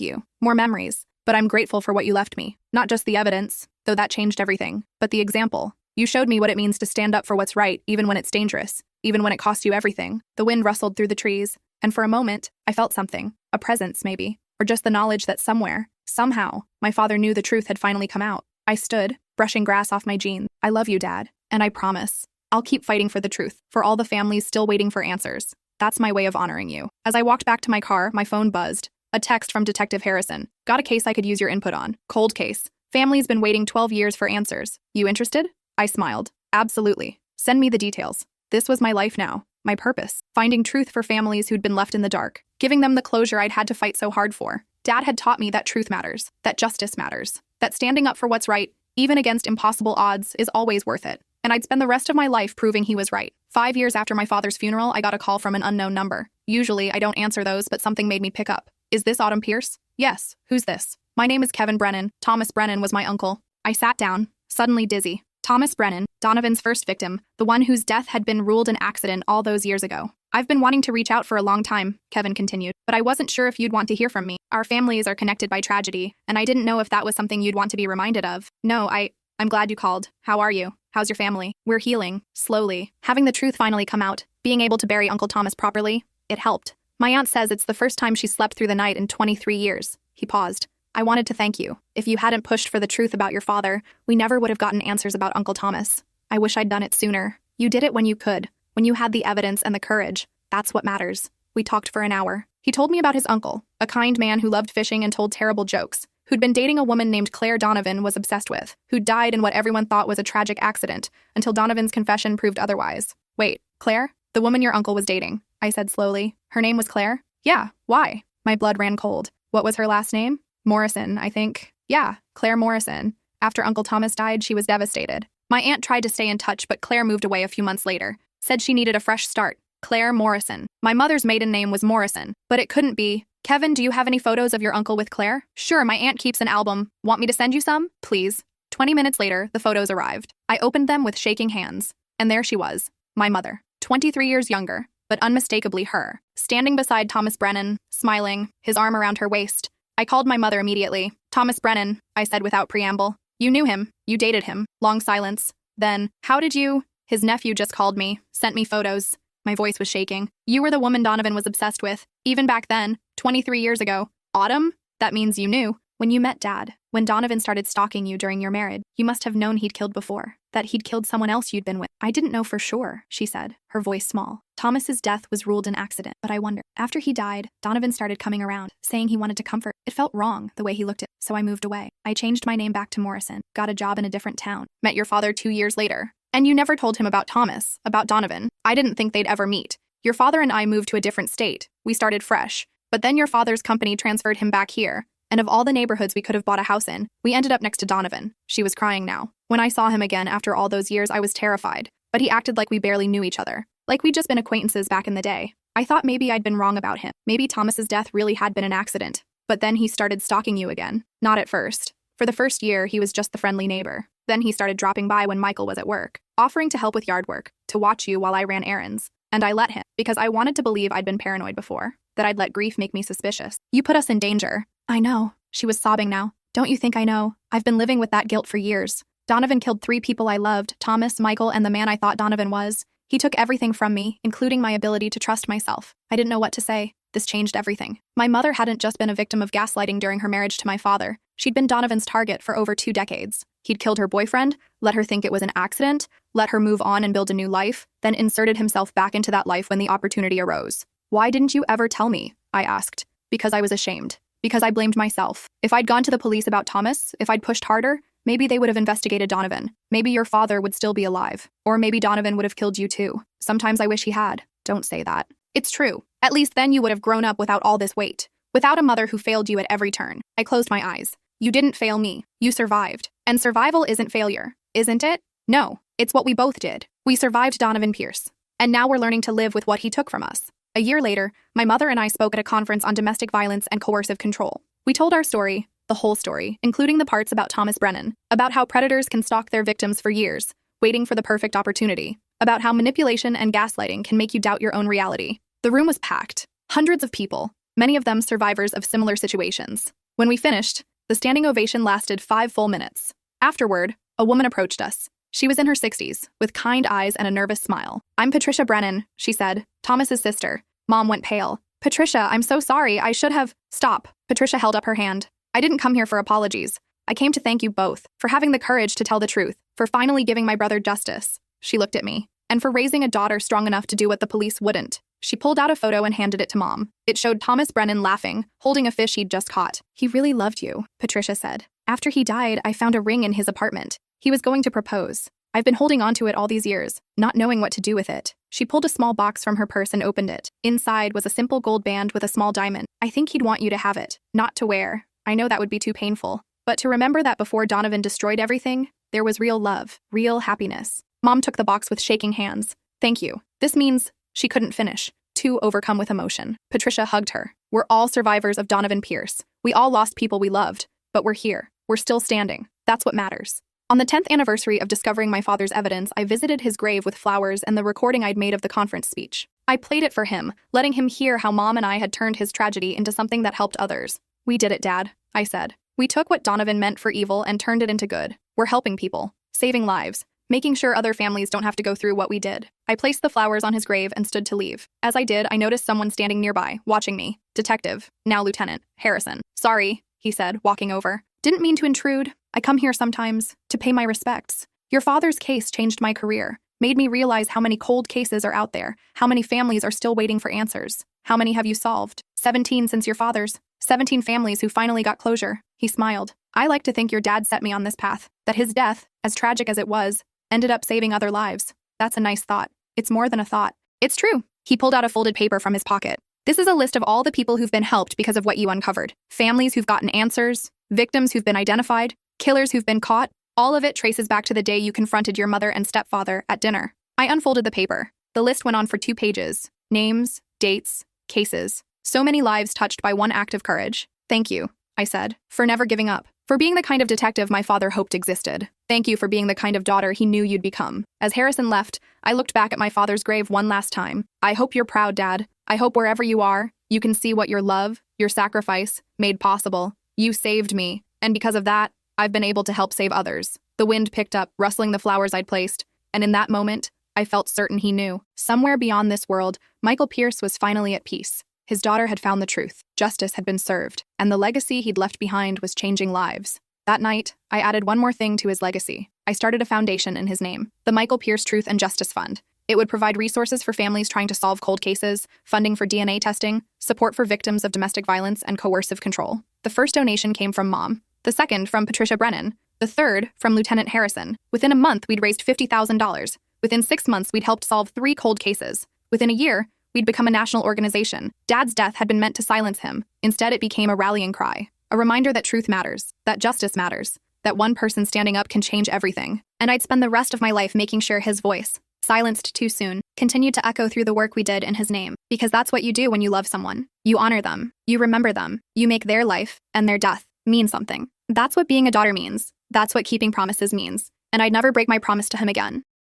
you, more memories, but I'm grateful for what you left me. Not just the evidence, though that changed everything, but the example. You showed me what it means to stand up for what's right, even when it's dangerous, even when it costs you everything." The wind rustled through the trees, and for a moment, I felt something, a presence maybe, or just the knowledge that somewhere, somehow, my father knew the truth had finally come out. I stood, brushing grass off my jeans. "I love you, Dad, and I promise I'll keep fighting for the truth, for all the families still waiting for answers. That's my way of honoring you." As I walked back to my car, my phone buzzed. A text from Detective Harrison. "Got a case I could use your input on. Cold case. Family's been waiting 12 years for answers. You interested?" I smiled. "Absolutely. Send me the details." This was my life now, my purpose. Finding truth for families who'd been left in the dark. Giving them the closure I'd had to fight so hard for. Dad had taught me that truth matters, that justice matters, that standing up for what's right, even against impossible odds, is always worth it. And I'd spend the rest of my life proving he was right. 5 years after my father's funeral, I got a call from an unknown number. Usually, I don't answer those, but something made me pick up. "Is this Autumn Pierce?" "Yes. Who's this?" "My name is Kevin Brennan. Thomas Brennan was my uncle." I sat down, suddenly dizzy. Thomas Brennan, Donovan's first victim, the one whose death had been ruled an accident all those years ago. "I've been wanting to reach out for a long time," Kevin continued, "but I wasn't sure if you'd want to hear from me. Our families are connected by tragedy, and I didn't know if that was something you'd want to be reminded of." "No, I'm glad you called. How are you? How's your family?" "We're healing, slowly." Having the truth finally come out, being able to bury Uncle Thomas properly, it helped. "My aunt says it's the first time she slept through the night in 23 years. He paused. "I wanted to thank you. If you hadn't pushed for the truth about your father, we never would have gotten answers about Uncle Thomas. I wish I'd done it sooner. You did it when you could, when you had the evidence and the courage. That's what matters." We talked for an hour. He told me about his uncle, a kind man who loved fishing and told terrible jokes, who'd been dating a woman named Claire Donovan was obsessed with, who died in what everyone thought was a tragic accident, until Donovan's confession proved otherwise. "Wait, Claire? The woman your uncle was dating," I said slowly. "Her name was Claire?" "Yeah, why?" My blood ran cold. "What was her last name?" "Morrison, I think." "Yeah, Claire Morrison. After Uncle Thomas died, she was devastated. My aunt tried to stay in touch, but Claire moved away a few months later. Said she needed a fresh start. Claire Morrison. My mother's maiden name was Morrison, but it couldn't be. Kevin, do you have any photos of your uncle with Claire?" "Sure, my aunt keeps an album. Want me to send you some?" "Please." 20 minutes later, the photos arrived. I opened them with shaking hands. And there she was, my mother. 23 years younger, but unmistakably her. Standing beside Thomas Brennan, smiling, his arm around her waist. I called my mother immediately. "Thomas Brennan," I said without preamble. "You knew him. You dated him." Long silence. Then, "How did you—" "His nephew just called me, sent me photos." My voice was shaking. "You were the woman Donovan was obsessed with, even back then, 23 years ago. Autumn? That means you knew. When you met Dad, when Donovan started stalking you during your marriage, you must have known he'd killed before, that he'd killed someone else you'd been with." "I didn't know for sure," she said, her voice small. "Thomas's death was ruled an accident, but I wonder. After he died, Donovan started coming around, saying he wanted to comfort. It felt wrong, the way he looked at, so I moved away. I changed my name back to Morrison, got a job in a different town. Met your father 2 years later. And you never told him about Thomas, about Donovan. I didn't think they'd ever meet. Your father and I moved to a different state. We started fresh. But then your father's company transferred him back here. And of all the neighborhoods we could have bought a house in, we ended up next to Donovan." She was crying now. "When I saw him again after all those years, I was terrified. But he acted like we barely knew each other. Like we'd just been acquaintances back in the day. I thought maybe I'd been wrong about him. Maybe Thomas's death really had been an accident. But then he started stalking you again. Not at first. For the first year, he was just the friendly neighbor. Then he started dropping by when Michael was at work, offering to help with yard work, to watch you while I ran errands. And I let him, because I wanted to believe I'd been paranoid before, that I'd let grief make me suspicious. You put us in danger." "I know." She was sobbing now. "Don't you think I know? I've been living with that guilt for years. Donovan killed 3 people I loved, Thomas, Michael, and the man I thought Donovan was. He took everything from me, including my ability to trust myself. I didn't know what to say. This changed everything. My mother hadn't just been a victim of gaslighting during her marriage to my father. She'd been Donovan's target for over 2 decades. He'd killed her boyfriend, let her think it was an accident, let her move on and build a new life, then inserted himself back into that life when the opportunity arose. "Why didn't you ever tell me?" I asked. "Because I was ashamed. Because I blamed myself. If I'd gone to the police about Thomas, if I'd pushed harder, maybe they would have investigated Donovan. Maybe your father would still be alive. Or maybe Donovan would have killed you too. Sometimes I wish he had." "Don't say that." "It's true. At least then you would have grown up without all this weight. Without a mother who failed you at every turn." I closed my eyes. "You didn't fail me. You survived. And survival isn't failure, isn't it? No, it's what we both did. We survived Donovan Pierce. And now we're learning to live with what he took from us." A year later, my mother and I spoke at a conference on domestic violence and coercive control. We told our story, the whole story, including the parts about Thomas Brennan, about how predators can stalk their victims for years, waiting for the perfect opportunity, about how manipulation and gaslighting can make you doubt your own reality. The room was packed. Hundreds of people, many of them survivors of similar situations. When we finished, the standing ovation lasted 5 full minutes. Afterward, a woman approached us. She was in her 60s, with kind eyes and a nervous smile. "I'm Patricia Brennan," she said, "Thomas's sister." Mom went pale. "Patricia, I'm so sorry. I should have—" "Stop." Patricia held up her hand. "I didn't come here for apologies. I came to thank you both for having the courage to tell the truth, for finally giving my brother justice." She looked at me. "And for raising a daughter strong enough to do what the police wouldn't." She pulled out a photo and handed it to Mom. It showed Thomas Brennan laughing, holding a fish he'd just caught. "He really loved you," Patricia said. "After he died, I found a ring in his apartment. He was going to propose. I've been holding on to it all these years, not knowing what to do with it." She pulled a small box from her purse and opened it. Inside was a simple gold band with a small diamond. "I think he'd want you to have it. Not to wear. I know that would be too painful. But to remember that before Donovan destroyed everything, there was real love, real happiness." Mom took the box with shaking hands. "Thank you. This means—" She couldn't finish, too overcome with emotion. Patricia hugged her. "We're all survivors of Donovan Pierce. We all lost people we loved, but we're here. We're still standing. That's what matters." On the 10th anniversary of discovering my father's evidence, I visited his grave with flowers and the recording I'd made of the conference speech. I played it for him, letting him hear how Mom and I had turned his tragedy into something that helped others. "We did it, Dad," I said. "We took what Donovan meant for evil and turned it into good. We're helping people, saving lives, making sure other families don't have to go through what we did." I placed the flowers on his grave and stood to leave. As I did, I noticed someone standing nearby, watching me. Detective, now Lieutenant, Harrison. "Sorry," he said, walking over. "Didn't mean to intrude. I come here sometimes to pay my respects. Your father's case changed my career, made me realize how many cold cases are out there, how many families are still waiting for answers. How many have you solved?" 17 since your father's. 17 families who finally got closure." He smiled. "I like to think your dad set me on this path, that his death, as tragic as it was, ended up saving other lives. That's a nice thought. It's more than a thought. It's true." He pulled out a folded paper from his pocket. "This is a list of all the people who've been helped because of what you uncovered. Families who've gotten answers, victims who've been identified, killers who've been caught. All of it traces back to the day you confronted your mother and stepfather at dinner." I unfolded the paper. The list went on for 2 pages. Names, dates, cases. So many lives touched by one act of courage. "Thank you," I said, "for never giving up. For being the kind of detective my father hoped existed. Thank you for being the kind of daughter he knew you'd become." As Harrison left, I looked back at my father's grave one last time. "I hope you're proud, Dad. I hope wherever you are, you can see what your love, your sacrifice, made possible. You saved me, and because of that, I've been able to help save others." The wind picked up, rustling the flowers I'd placed, and in that moment, I felt certain he knew. Somewhere beyond this world, Michael Pierce was finally at peace. His daughter had found the truth, justice had been served, and the legacy he'd left behind was changing lives. That night, I added one more thing to his legacy. I started a foundation in his name, the Michael Pierce Truth and Justice Fund. It would provide resources for families trying to solve cold cases, funding for DNA testing, support for victims of domestic violence and coercive control. The first donation came from Mom, the second from Patricia Brennan, the third from Lieutenant Harrison. Within a month, we'd raised $50,000. Within 6 months, we'd helped solve 3 cold cases. Within a year, we'd become a national organization. Dad's death had been meant to silence him. Instead, it became a rallying cry, a reminder that truth matters, that justice matters, that one person standing up can change everything. And I'd spend the rest of my life making sure his voice, silenced too soon, continued to echo through the work we did in his name. Because that's what you do when you love someone. You honor them. You remember them. You make their life and their death mean something. That's what being a daughter means. That's what keeping promises means. And I'd never break my promise to him again.